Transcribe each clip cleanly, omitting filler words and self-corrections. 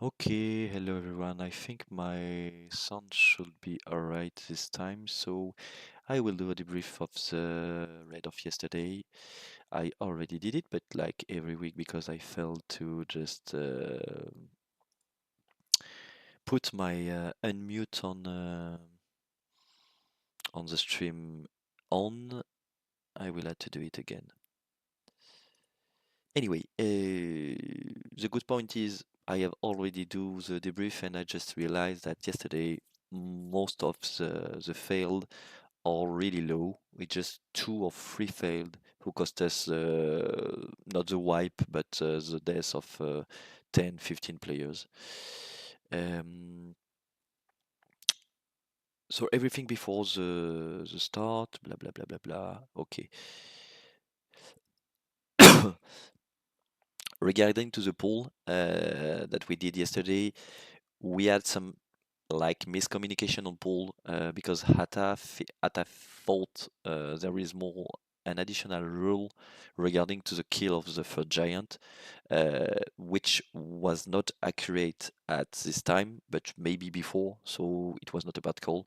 Okay, hello everyone. I think my sound should be alright this time, so I will do a debrief of the raid of yesterday. I already did it, but like every week because I failed to just put my unmute on the stream on. I will have to do it again. Anyway, the good point is I have already do the debrief and I just realized that yesterday most of the failed are really low. We just 2 or 3 failed who cost us not the wipe but the death of 10, 15 players. Um, so everything before the start, blah blah blah blah blah. Okay. Regarding to the poll that we did yesterday, we had some like miscommunication on poll because Hata thought there is more an additional rule regarding to the kill of the third giant, which was not accurate at this time, but maybe before, so it was not a bad call.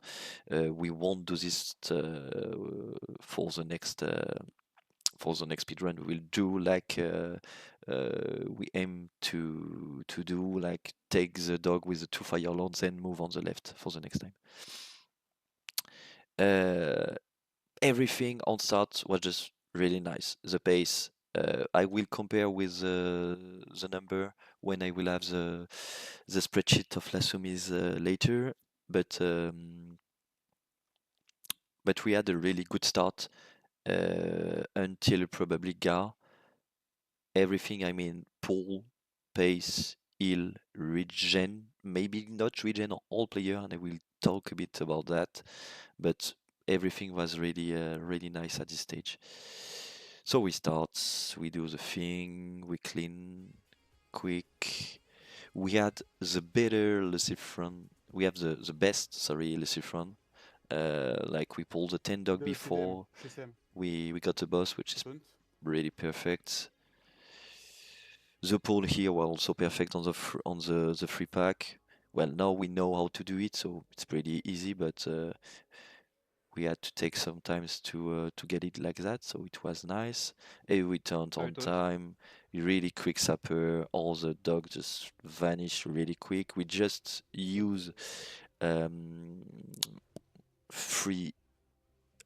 We won't do this for the next speedrun. We will do like we aim to do like take the dog with the 2 fire lords and move on the left for the next time. Everything on start was just really nice. The pace. I will compare with the number when I will have the spreadsheet of Lasumis later, but we had a really good start until probably Gar. Everything, I mean, pull, pace, heal, regen, maybe not regen on all player, and I will talk a bit about that, but everything was really nice at this stage. So we start, we do the thing, we clean, quick. We had the better Lucifron, we have the best, sorry, Lucifron. Like we pulled the 10 dog before, we got the boss, which is really perfect. The pool here were also perfect on the free pack. Well, now we know how to do it, so it's pretty easy, but we had to take some times to get it like that, so it was nice. We turned on time, really quick sapper, all the dogs just vanish really quick. We just use free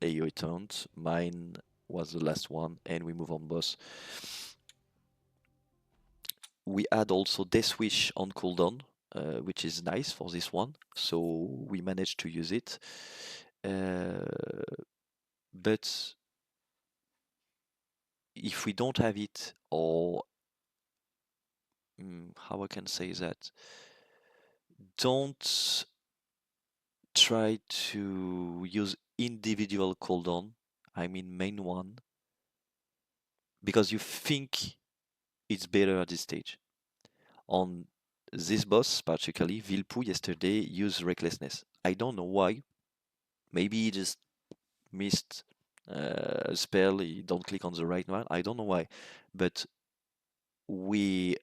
AoE turns. Mine was the last one, and we move on boss. We add also Death Wish on cooldown, which is nice for this one. So we managed to use it. But if we don't have it, or how I can say that, don't try to use individual cooldown, I mean main one, because you think it's better at this stage. On this boss, particularly, Vilpu yesterday used Recklessness. I don't know why. Maybe he just missed a spell, he don't click on the right one. I don't know why. But we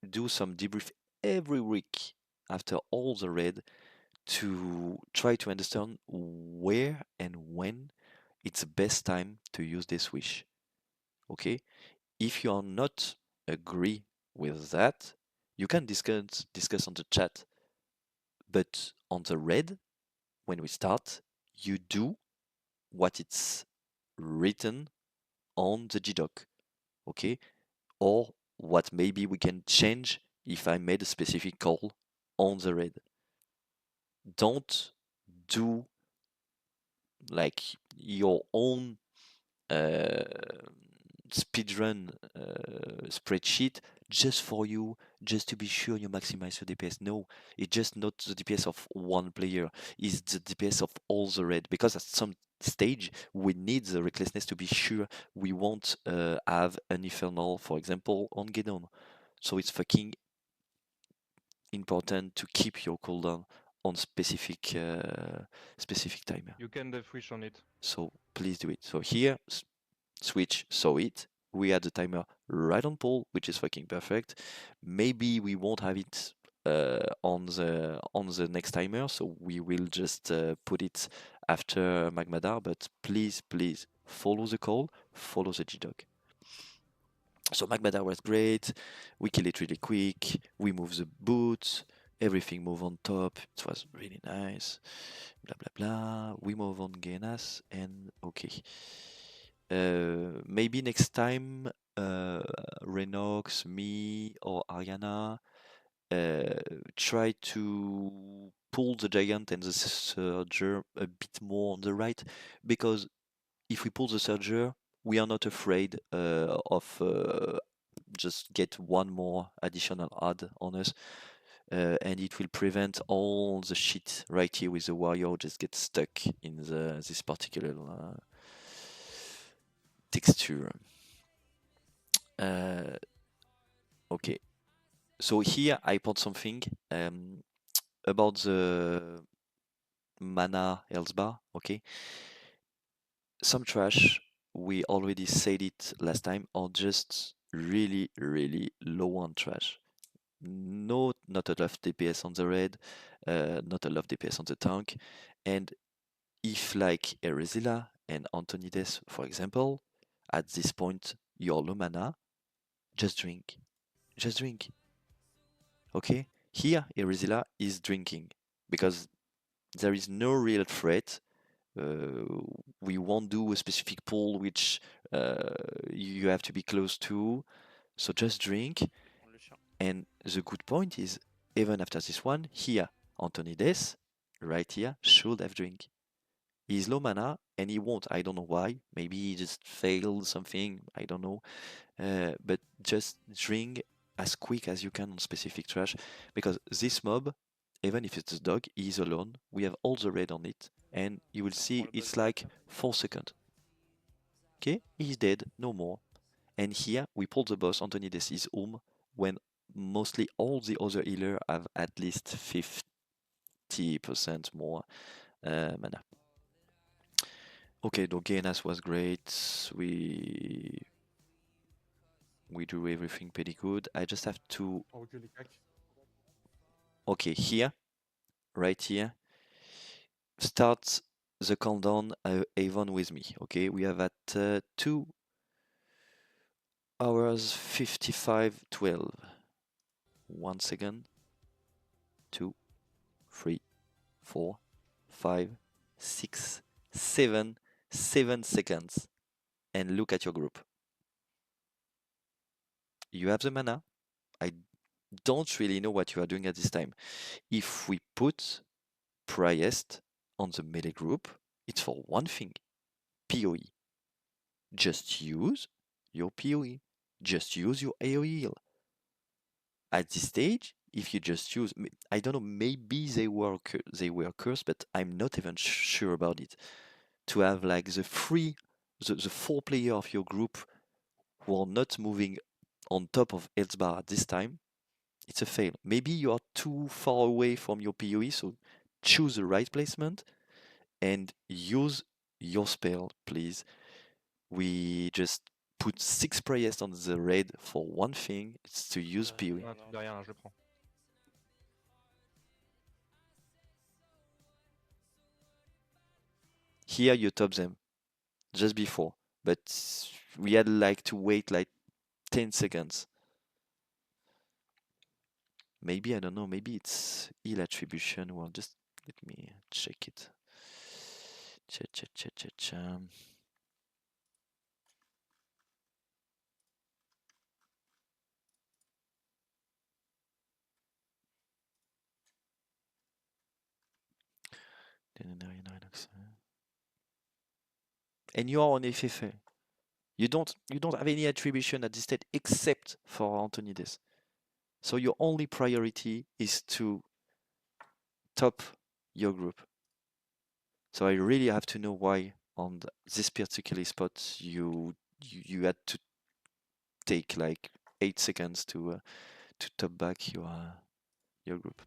do some debrief every week after all the raid to try to understand where and when it's the best time to use this wish. Okay? If you are not agree with that, you can discuss on the chat. But on the raid, when we start, you do what it's written on the GDoc, okay? Or what maybe we can change if I made a specific call on the raid. Don't do like your own speedrun spreadsheet just for you, just to be sure you maximize your DPS. No, it's just not the DPS of one player, it's the DPS of all the red, because at some stage we need the recklessness to be sure we won't have an infernal, for example, on Geddon. So it's fucking important to keep your cooldown on specific timer. You can Death Wish on it. So please do it. So here, switch saw it. we had the timer right on pole, which is fucking perfect. Maybe we won't have it on the next timer, so we will just put it after Magmadar. But please, please follow the call, follow the G-Dog. So Magmadar was great. We kill it really quick. We move the boots. Everything move on top. It was really nice. Blah blah blah. We move on Genas and okay. Maybe next time, Renox, me, or Ariana try to pull the giant and the surger a bit more on the right, because if we pull the surger, we are not afraid of just get one more additional add on us. And it will prevent all the shit right here with the warrior just get stuck in this particular texture. Okay, so here I put something about the mana health bar. Okay, some trash, we already said it last time, are just really, really low on trash. No, not a lot of DPS on the red, not a lot of DPS on the tank. And if like Erezilla and Antonides, for example, at this point you're low mana, just drink. Just drink. Okay? Here Erezilla is drinking because there is no real threat. We won't do a specific pull which you have to be close to. So just drink. And the good point is, even after this one, here, Antonides, right here, should have drink. He's low mana and he won't. I don't know why. Maybe he just failed something. I don't know. But just drink as quick as you can on specific trash, because this mob, even if it's a dog, he is alone. We have all the red on it, and you will see it's like 4 seconds. Okay, he's dead, no more. And here we pull the boss. Antonides is home when mostly all the other healers have at least 50% more mana. Okay, Dogenas was great. We do everything pretty good. I just have to. Okay, here, right here, start the countdown, Avon with me. Okay, we have at 2 hours 55:12. 1 second. 2, 3, 4, 5, 6, 7, 7 seconds. And look at your group. You have the mana. I don't really know what you are doing at this time. If we put Priest on the melee group, it's for one thing: PoE. Just use your PoE. Just use your AoE heal. At this stage, if you just use, I don't know, maybe they were cursed, but I'm not even sure about it. To have like the 4 player of your group who are not moving on top of health bar at this time, it's a fail. Maybe you are too far away from your PoE, so choose the right placement and use your spell, please. We just put 6 prayers on the red for one thing, it's to use PoE. Here you top them just before, but we had like to wait like 10 seconds. Maybe, I don't know, maybe it's heal attribution. Well, just let me check it. Check. And you are on FFA. You don't have any attribution at this state except for Antonides. So your only priority is to top your group. So I really have to know why on this particular spot you had to take like 8 seconds to top back your group.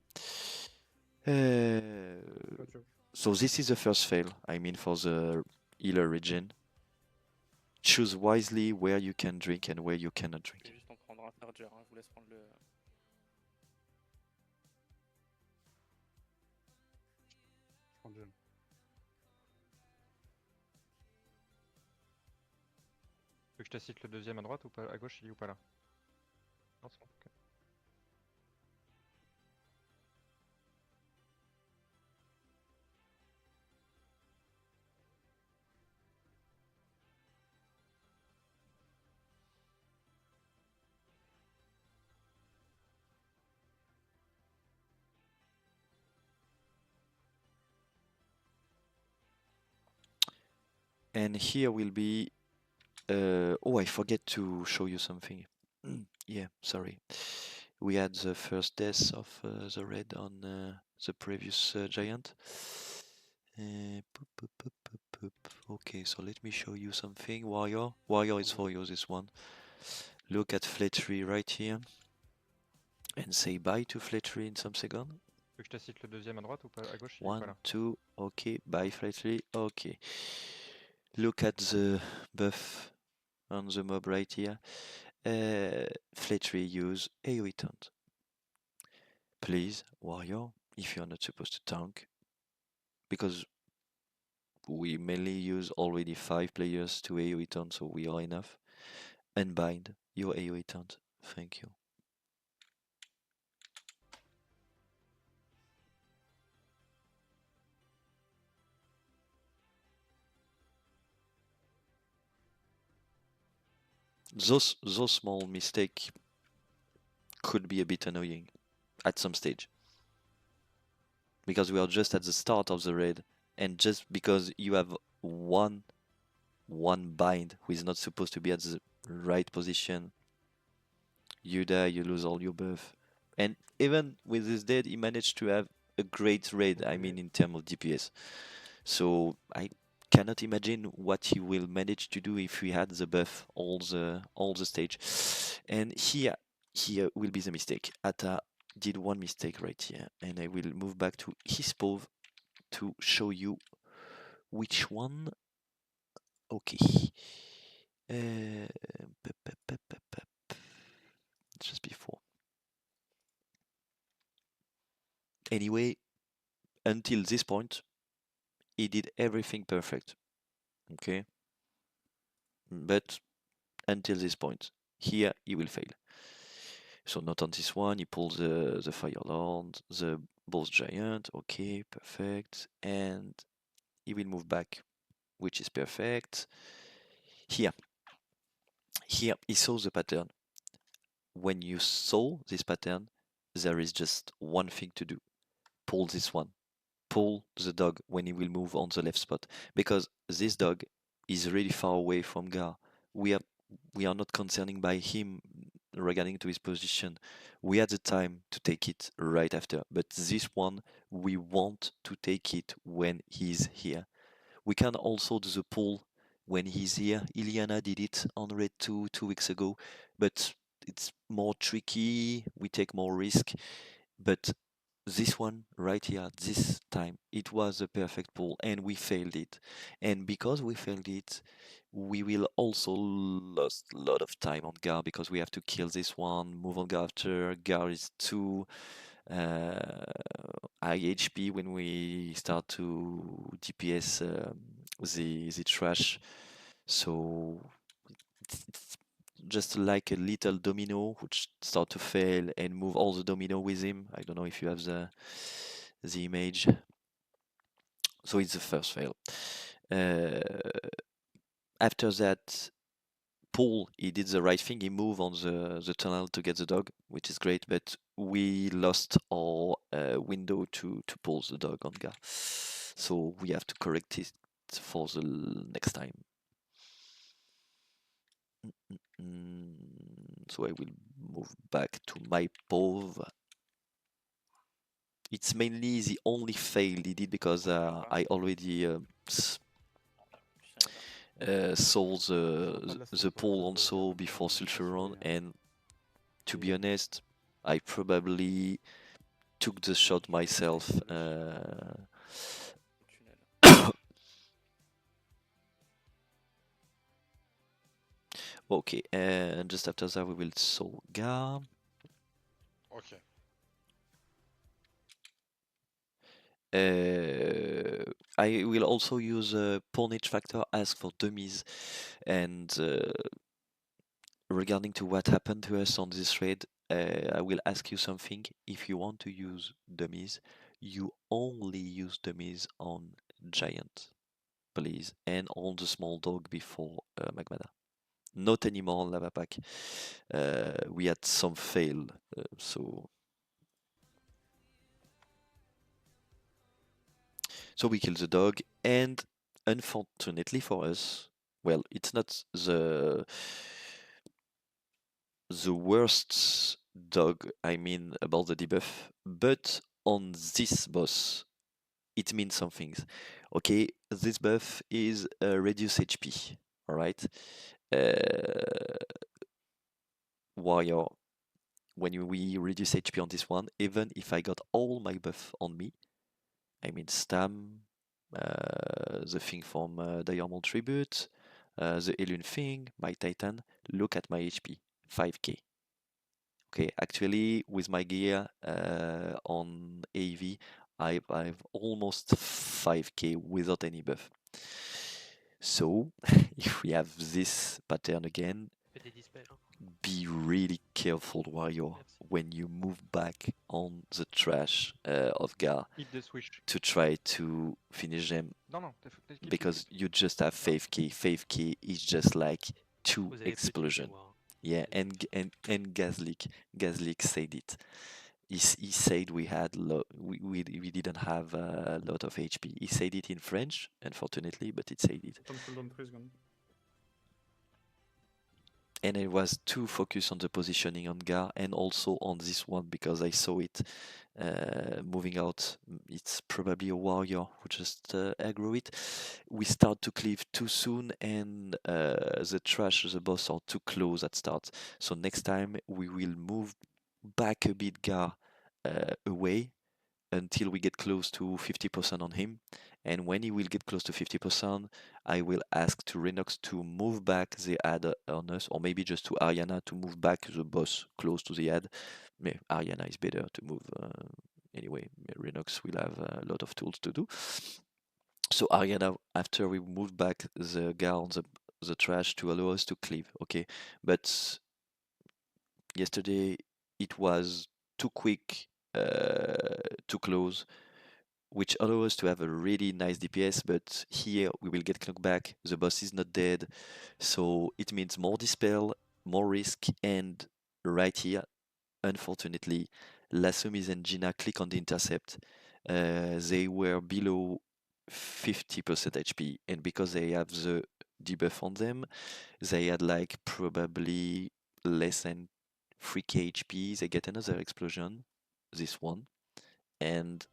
So this is the first fail, I mean, for the healer regen. choose wisely where you can drink and where you cannot Je vais drink. juste en prendre un Ferger, hein. Je vous laisse prendre le. Je prends John. Tu veux que je te cite le deuxième à droite ou pas, à gauche, il est ou pas là? Non, c'est bon, ok. And here will be. Oh, I forget to show you something. Yeah, sorry. We had the first death of the red on the previous giant. Okay, so let me show you something. Warrior. Warrior is for you, this one. Look at Fletchery right here. And say bye to Fletchery in some second. Tu veux que je te cite le deuxième à droite ou pas, à gauche, il est ou pas 1, là? 2, okay, bye Fletchery, okay. Look at the buff on the mob right here. Fletchery use AoE taunt. Please, warrior, if you're not supposed to tank, because we mainly use already 5 players to AoE taunt, so we are enough. Unbind your AoE taunt. Thank you. Those small mistakes could be a bit annoying at some stage. Because we are just at the start of the raid, and just because you have one bind who is not supposed to be at the right position, you die, you lose all your buff. And even with his dead, he managed to have a great raid, I mean, in terms of DPS. So I cannot imagine what he will manage to do if we had the buff all the stage. And here will be the mistake. Atta did one mistake right here, and I will move back to his POV to show you which one. Okay. Just before. Anyway, until this point, he did everything perfect. Okay. But until this point, here he will fail. So not on this one, he pulls the Fire Lord, the Boss Giant, okay, perfect. And he will move back, which is perfect. Here he saw the pattern. When you saw this pattern, there is just one thing to do. Pull this one. Pull the dog when he will move on the left spot. Because this dog is really far away from Gar. We are not concerning by him regarding to his position. We had the time to take it right after, but this one we want to take it when he's here. We can also do the pull when he's here. Iliana did it on Red 2 weeks ago, but it's more tricky. We take more risk, but this one right here, this time, it was a perfect pull and we failed it. And because we failed it, we will also lost a lot of time on Gar because we have to kill this one, move on Gar after. Gar is too high HP when we start to DPS the trash. So it's just like a little domino which start to fail and move all the domino with him. I don't know if you have the image. So it's the first fail. After that pull, he did the right thing. He moved on the tunnel to get the dog, which is great. But we lost our window to pull the dog on Ga. So we have to correct it for the next time. So I will move back to my POV. It's mainly the only fail he did because I already saw the pull also before Sulfuron, and to be honest, I probably took the shot myself. Okay, and just after that we will soul Gar. Ok. I will also use pawn H factor, ask for dummies, and regarding to what happened to us on this trade, I will ask you something. If you want to use dummies, you only use dummies on giant, please, and on the small dog before Magmada. Not anymore on lava pack. We had some fail, so we kill the dog, and unfortunately for us, well, it's not the worst dog, I mean, about the debuff, but on this boss, it means some things. Okay, this buff is reduce HP, alright? Warrior, when we reduce HP on this one, even if I got all my buff on me, I mean Stam, the thing from Diamond Tribute, the Alien thing, my Titan, look at my HP, 5k. Okay, actually, with my gear on AV, I've almost 5k without any buff. So, if we have this pattern again, Fais des dispels. Hein. be really careful, warrior, Merci. when you move back on the trash of Gar Hit the switch. to try to finish them, Non, non, keep, because keep. you just have 5k. 5k is just like 2 Vous avez plus de explosions. mémoire. Yeah, and Gazlik said it. He said we had we didn't have a lot of HP. He said it in French, unfortunately, but it said it. Don't cool down 3 seconds. And I was too focused on the positioning on Gar and also on this one because I saw it moving out. It's probably a warrior who just aggro it. We start to cleave too soon and the trash, the boss are too close at start. So next time we will move back a bit Gar away until we get close to 50% on him. And when he will get close to 50%, I will ask to Renox to move back the ad on us, or maybe just to Ariana to move back the boss close to the ad. Ariana is better to move. Anyway, Renox will have a lot of tools to do. So Ariana, after we move back the guy on the trash to allow us to cleave, okay? But yesterday it was too quick, too close, which allow us to have a really nice DPS, but here we will get knocked back, the boss is not dead, so it means more dispel, more risk, and right here, unfortunately, Lasumis and Gina click on the intercept. They were below 50% HP, and because they have the debuff on them, they had like probably less than 3k HP. They get another explosion, this one, and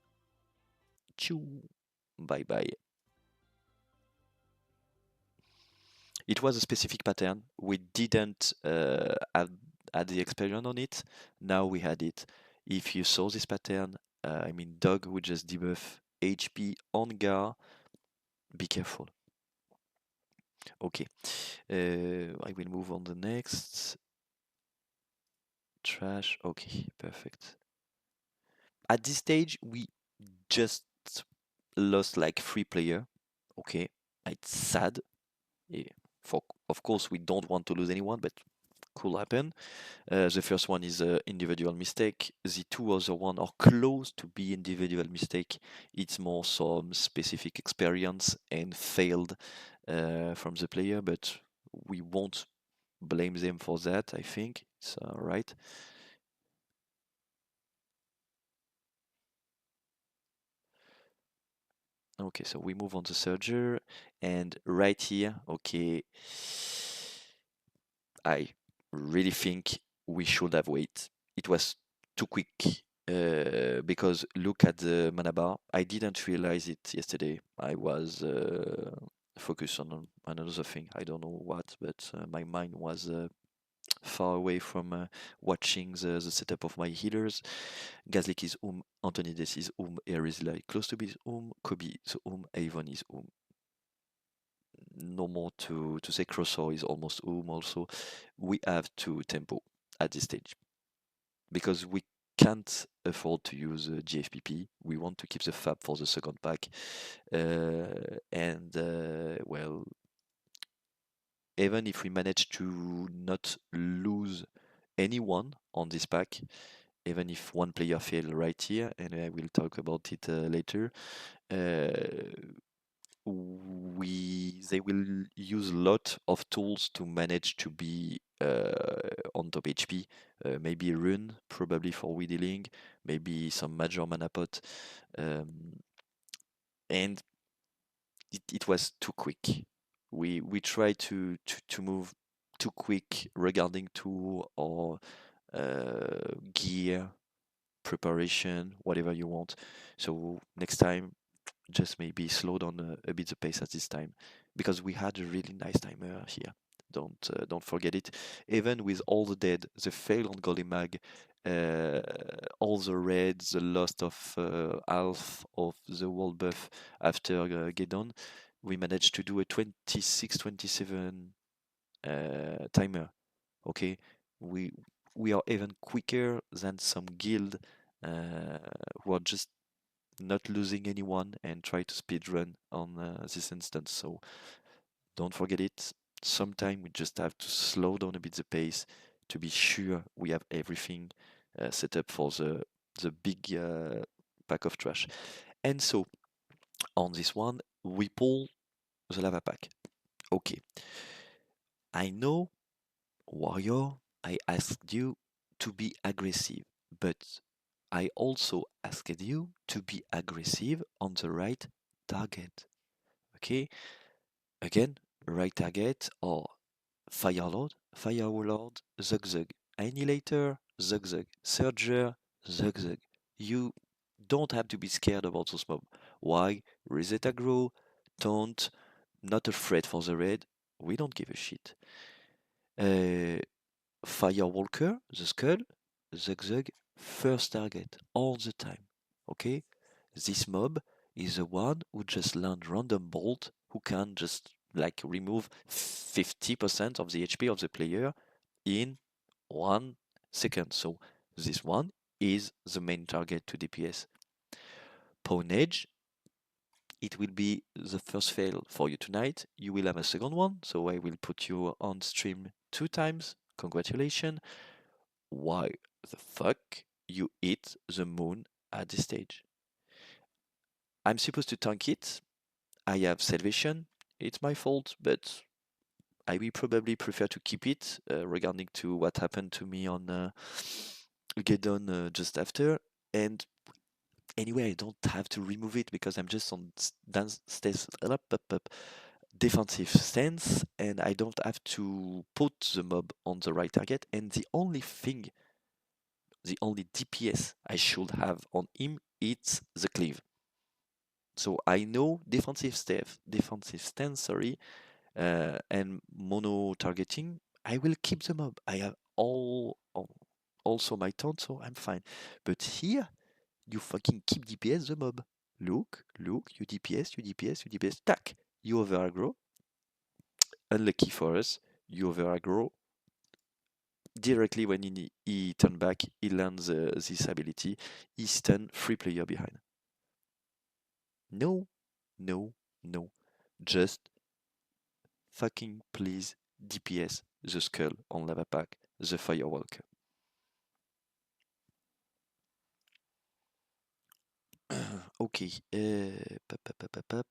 choo, bye bye. It was a specific pattern. We didn't have had the experience on it. Now we had it. If you saw this pattern, I mean, dog would just debuff HP on Gar. Be careful. Okay, I will move on the next. Trash. Okay, perfect. At this stage, we just lost like 3 players. Okay, it's sad. Yeah. Of course, we don't want to lose anyone, but could happen. The first one is an individual mistake. The two other one are close to be individual mistake. It's more some specific experience and failed from the player, but we won't blame them for that. I think it's right. Okay, so we move on the Surger, and right here, okay, I really think we should have waited. It was too quick because look at the mana bar. I didn't realize it yesterday. I was focused on another thing. I don't know what, but my mind was far away from watching the setup of my healers. Gazlik is Anthony Des is Ares is like close to be Kobe is Avon is no more to say Crosshair is almost home also. We have to tempo at this stage because we can't afford to use GFPP. We want to keep the fab for the second pack. Well, even if we manage to not lose anyone on this pack, even if one player fail right here, and I will talk about it later, they will use a lot of tools to manage to be on top HP. Maybe rune, probably for wheeling, maybe some major mana pot, and it was too quick. We tried to move too quick regarding to our gear preparation, whatever you want. So next time, just maybe slow down a bit the pace at this time, because we had a really nice timer here. Don't forget it. Even with all the dead, the fail on Golemag, uh, all the red, the loss of half of the world buff after Geddon, we managed to do a 26-27 timer. Okay, we we are even quicker than some guild uh, who are just not losing anyone and try to speed run on this instance. So don't forget it. Sometimes we just have to slow down a bit the pace to be sure we have everything set up for the big pack of trash. And so on this one, we pull the lava pack. Okay, I know, warrior, I asked you to be aggressive, but I also asked you to be aggressive on the right target. Okay, again, right target or Firelord, Firelord, Zug Zug, Annihilator, Zug Zug, Surger, Zug Zug. You don't have to be scared about those mobs. Why? Reset aggro, taunt, not afraid for the red. We don't give a shit. Uh, Firewalker, the skull, Zug Zug, first target all the time. Okay? This mob is the one who just land random bolt, who can just like remove 50% of the HP of the player in 1 second. So this one is the main target to DPS. Pawnage, it will be the first fail for you tonight. You will have a second one, so I will put you on stream 2 times. Congratulations. Why the fuck you hit the moon at this stage? I'm supposed to tank it. I have salvation. It's my fault, but I will probably prefer to keep it regarding to what happened to me on Geddon just after. And anyway, I don't have to remove it because I'm just on defensive stance, and I don't have to put the mob on the right target. And the only thing, the only DPS I should have on him, it's the cleave. So I know defensive stance, sorry, and mono targeting. I will keep the mob. I have also my taunt, so I'm fine. But here, you fucking keep DPS the mob. Look, you DPS, you DPS, you DPS. Tack, you over aggro. Unlucky for us, you over aggro. Directly when he turn back, he lands this ability. He stun 3 player behind. No, no, no. Just fucking please DPS the skull on lava pack, the firewalker. Okay. Pop, pop, pop, pop, pop.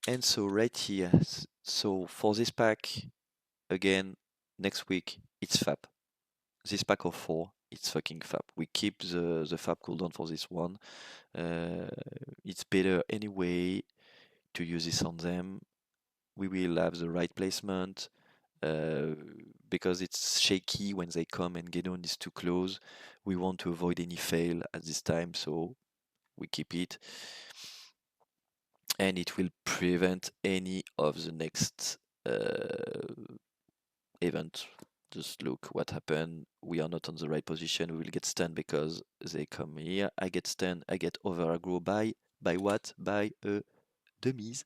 And so right here, so for this pack, again, next week, it's FAP. This pack of 4, it's fucking FAP. We keep the FAP cooldown for this one. It's better anyway to use this on them. We will have the right placement because it's shaky when they come and Gedon is too close. We want to avoid any fail at this time, so we keep it. And it will prevent any of the next event. Just look what happened. We are not on the right position. We will get stunned because they come here. I get stunned. I get over aggro by what? By a dummies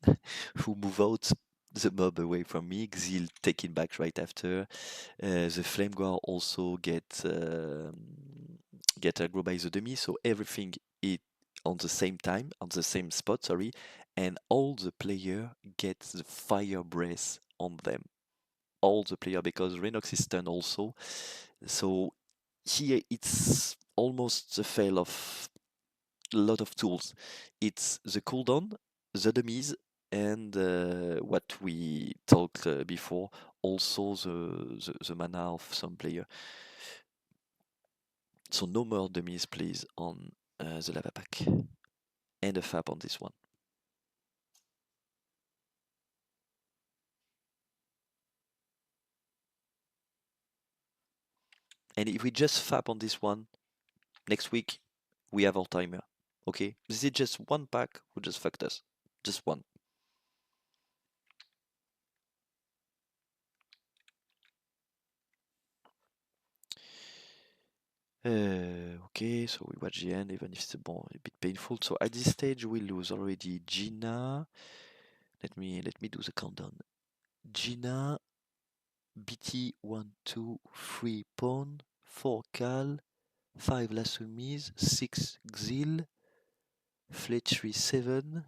who move out the mob away from me. Xil taking back right after. The flame guard also get aggro by the dummy. So everything is on the same time, on the same spot, sorry, and all the player get the fire breath on them. All the player because Renox is stunned also. So here it's almost the fail of a lot of tools. It's the cooldown, the dummies, and what we talked before, also the mana of some player. So no more dummies, please, on the lava pack. And a fab on this one. And if we just fab on this one, next week we have our timer. Okay? This is just one pack who just fucked us. Just one. Okay, so we watch the end, even if it's a bit painful. So at this stage, we lose already Gina. Let me do the countdown. Gina, BT 1, 2, 3 pawn, 4 Cal, 5 Lasumis, 6 Xil, Fletchery 7,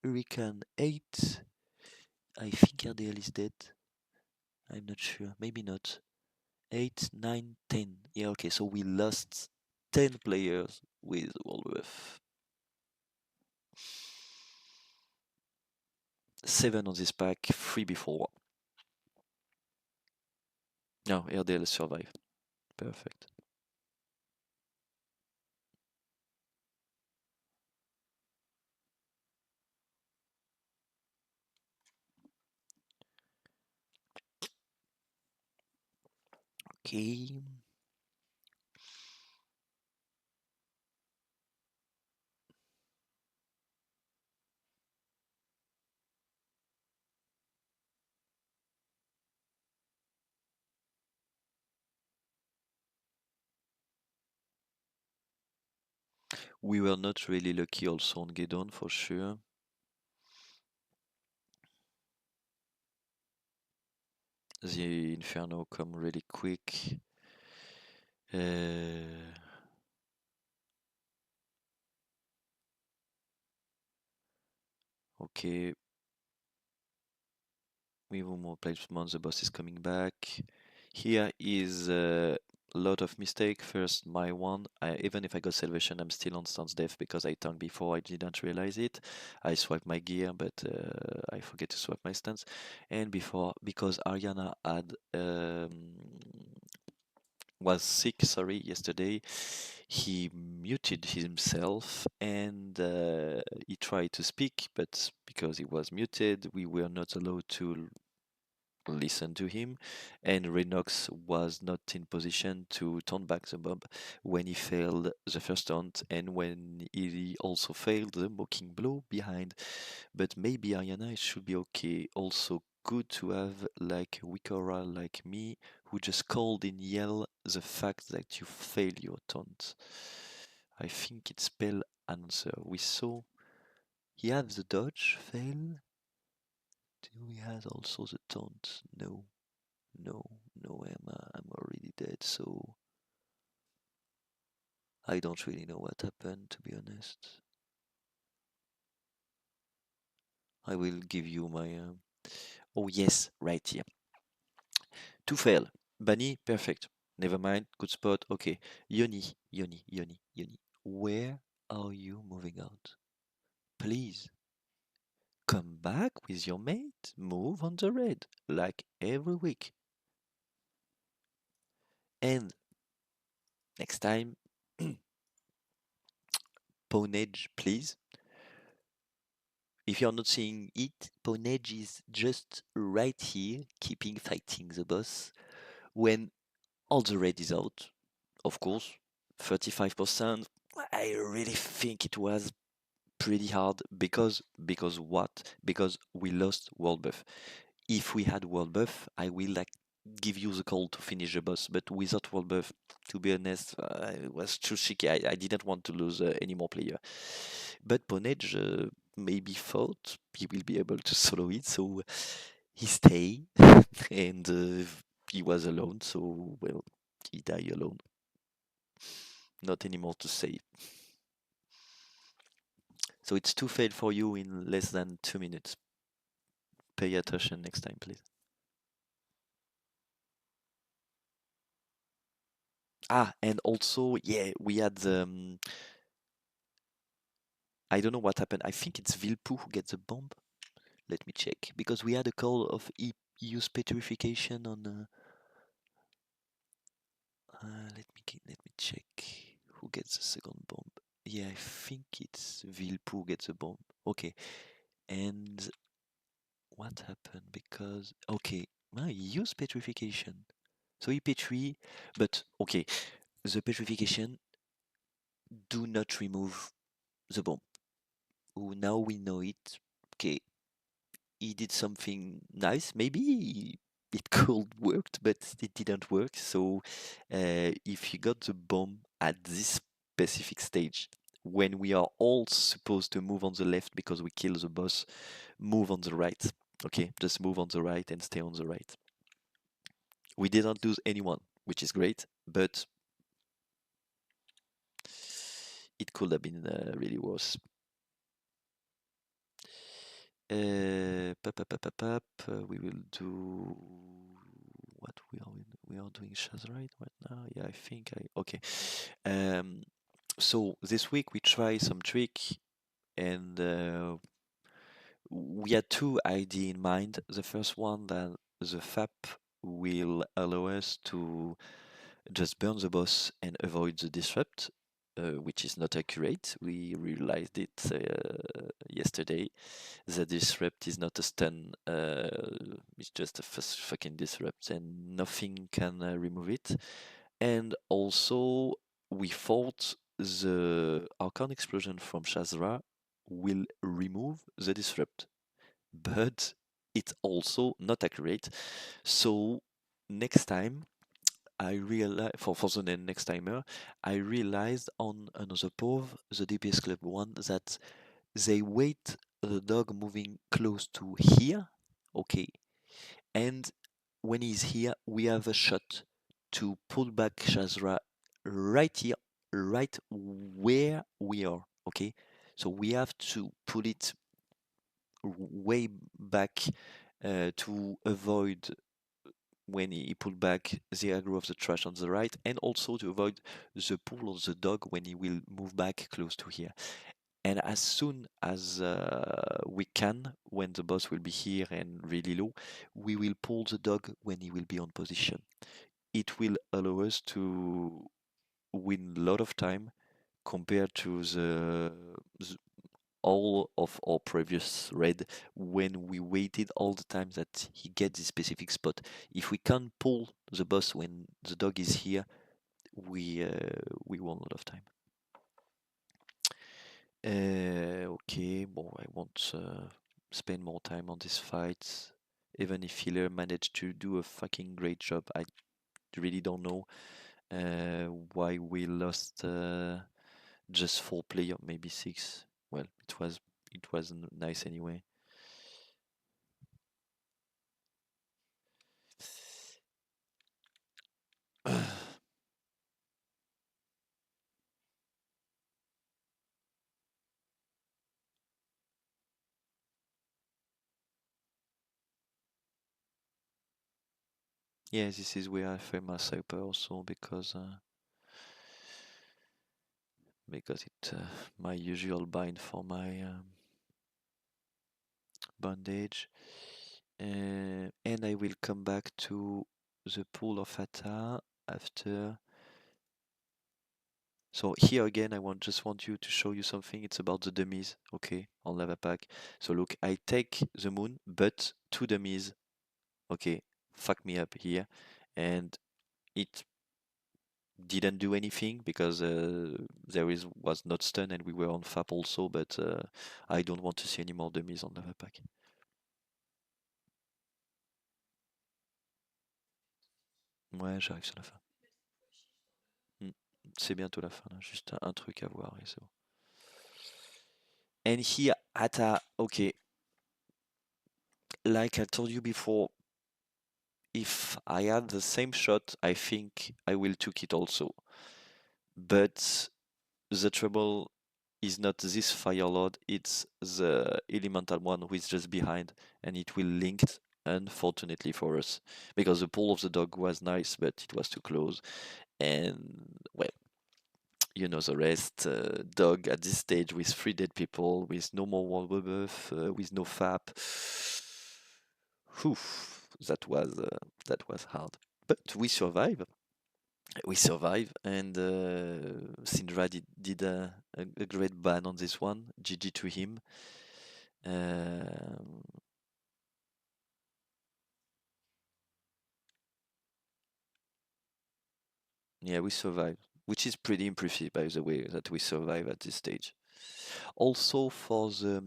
Hurricane 8. I think RDL is dead. I'm not sure. Maybe not. 8, 9, 10. Yeah, okay, so we lost 10 players with Wolworth. 7 on this pack, 3 before. No, RDL survived. Perfect. Okay. We were not really lucky also on Gedon for sure. The Inferno come really quick. Okay. We have more placement, the boss is coming back. Here is a lot of mistake. First, my one. Even if I got salvation, I'm still on stance death because I tanked before. I didn't realize it. I swiped my gear, but I forget to swap my stance. And before, because Ariana had was sick, sorry, yesterday, he muted himself and he tried to speak, but because he was muted, we were not allowed to listen to him, and Renox was not in position to turn back the bomb when he failed the first taunt and when he also failed the mocking blow behind. But maybe Ariana should be okay. Also good to have like Wikora like me who just called in yell the fact that you failed your taunt. I think it's spell answer. We saw he had the dodge fail. Do we have also the taunt? No. No, no, I'm already dead, so I don't really know what happened, to be honest. I will give you my... Oh yes, right here. To fail. Bunny, perfect. Never mind, good spot, okay. Yoni. Where are you moving out? Please. Come back with your mate. Move on the red, like every week. And next time, Ponage, please. If you're not seeing it, Ponage is just right here, keeping fighting the boss. When all the red is out, of course, 35%. I really think it was pretty hard because what? Because we lost world buff. If we had world buff, I will like give you the call to finish the boss. But without world buff, to be honest, it was too shaky. I didn't want to lose any more player. But Ponage maybe thought he will be able to solo it, so he stayed and he was alone. So well, he died alone. Not anymore to say. So it's two fail for you in less than 2 minutes. Pay attention next time, please. Ah, and also, yeah, we had I don't know what happened. I think it's Vilpu who gets the bomb. Let me check because we had a call of use petrification on. Let me check who gets the second bomb. Yeah, I think it's Vilpu who gets the bomb. Okay, and what happened? Because okay, he used petrification, so he petri, but okay, the petrification do not remove the bomb. Oh, now we know it. Okay, he did something nice. Maybe it could worked, but it didn't work. So if you got the bomb at this specific stage, when we are all supposed to move on the left because we kill the boss, move on the right. Okay, just move on the right and stay on the right. We didn't lose anyone, which is great, but it could have been really worse. We will do what we are doing Shazrite right now. Yeah, I think I okay. So this week we try some trick, and we had two ideas in mind. The first one that the FAP will allow us to just burn the boss and avoid the disrupt, which is not accurate. We realized it yesterday. The disrupt is not a stun, it's just a fucking disrupt, and nothing can remove it. And also, we thought the Archon explosion from Shazra will remove the disrupt, but it's also not accurate. So next time I realized for the next timer, I realized on another POV, the DPS Club one, that they wait the dog moving close to here, okay, and when he's here, we have a shot to pull back Shazra right here, right where we are, okay. So we have to put it way back to avoid when he pulled back the aggro of the trash on the right, and also to avoid the pull of the dog when he will move back close to here. And as soon as we can, when the boss will be here and really low, we will pull the dog when he will be on position. It will allow us to win a lot of time compared to all of our previous raid when we waited all the time that he gets this specific spot. If we can't pull the boss when the dog is here, we won a lot of time. Okay, well, I won't spend more time on this fight. Even if Healer managed to do a fucking great job, I really don't know why we lost just 4 players, maybe 6. Well, it was nice anyway. Yeah, this is where I famous hyper also because it my usual bind for my bandage, and I will come back to the pool of Ata after. So here again, just want you to show you something. It's about the dummies, okay, on lava pack. So look, I take the moon, but 2 dummies, okay, fuck me up here, and it didn't do anything because was not stun and we were on FAP also, but I don't want to see any more dummies on lava pack. Ouais, j'arrive sur la fin. C'est bientôt la fin, là. Juste un truc à voir et c'est bon. And here at a, okay, like I told you before, if I had the same shot, I think I will took it also. But the trouble is not this fire lord, it's the elemental one who is just behind, and it will link, unfortunately for us, because the pull of the dog was nice, but it was too close. And well, you know the rest. Dog at this stage with 3 dead people, with no more wall buff, with no fap. Whew, that was hard, but we survive. We survive, and Syndra did a great ban on this one. GG to him. Um, yeah, we survived, which is pretty impressive, by the way, that we survive at this stage. Also, for the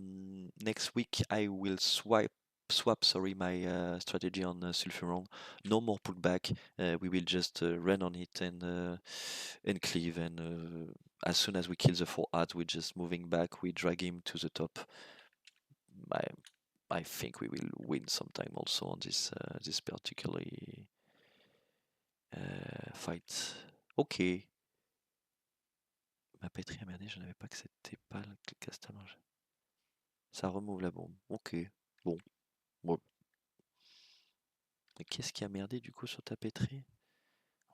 next week, I will swap sorry my strategy on Sulfuron. No more pullback. We will just run on it and cleave, and as soon as we kill the 4 ads, we're just moving back. We drag him to the top. I I think we will win sometime also on this particular fight. Ok. Ma pétrie a merdé, je n'avais pas que c'était pas le castellange. Ça remove la bombe. Ok. Bon. Bon. Mais qu'est-ce qui a merdé du coup sur ta pétrie?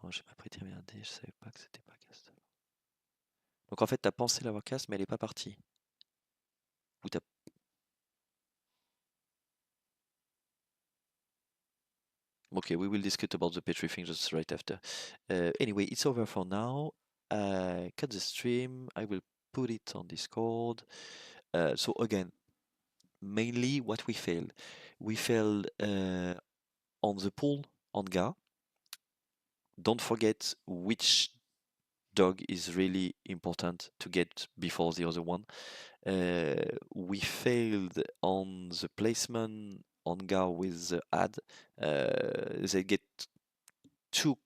Oh, j'ai ma pétrie merdé, je savais pas que c'était pas casse. Donc en fait, t'as pensé l'avoir casse, mais elle est pas partie. Ou t'as... Okay, we will discuss about the petri thing just right after. Anyway, it's over for now. Cut the stream. I will put it on Discord. So again, mainly what we failed. We failed on the pull on Ga. Don't forget which dog is really important to get before the other one. We failed on the placement on Ga with the ad. They get too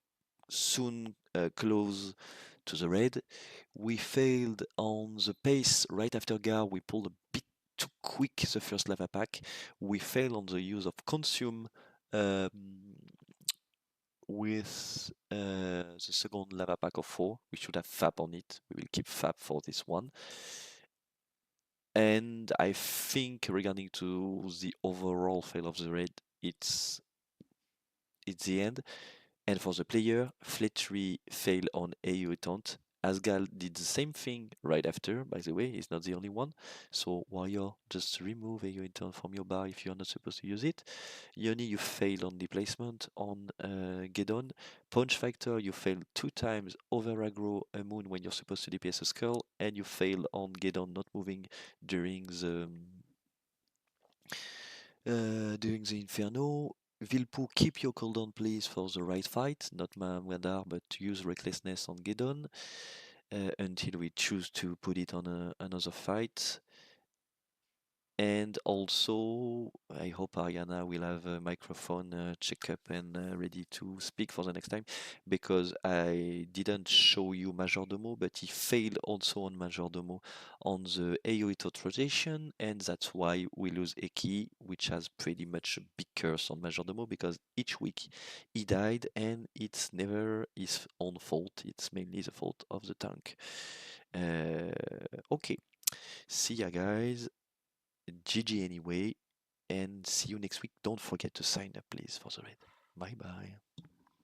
soon close to the red. We failed on the pace right after Gar. We pulled a bit too quick the first lava pack. We failed on the use of consume with the second lava pack of 4. We should have FAP on it. We will keep FAP for this one. And I think regarding to the overall fail of the red, it's the end. And for the player, Fletchery failed on AoE taunt. Asgal did the same thing right after, by the way, he's not the only one. So Warrior, just remove AoE taunt from your bar if you're not supposed to use it. Yoni, you failed on displacement on Gedon. Punch Factor, you failed 2 times over aggro a moon when you're supposed to DPS a skull, and you failed on Gedon not moving during the Inferno. Vilpu, keep your cooldown please for the right fight, not Madar, but use Recklessness on Gedon until we choose to put it on another fight. And also, I hope Ariana will have a microphone checkup and ready to speak for the next time, because I didn't show you Majordomo, but he failed also on Majordomo on the AoE tot rotation, and that's why we lose Eki, which has pretty much a big curse on Majordomo, because each week he died, and it's never his own fault, it's mainly the fault of the tank. Okay, see ya guys. GG anyway, and see you next week. Don't forget to sign up, please, for the raid. Bye bye.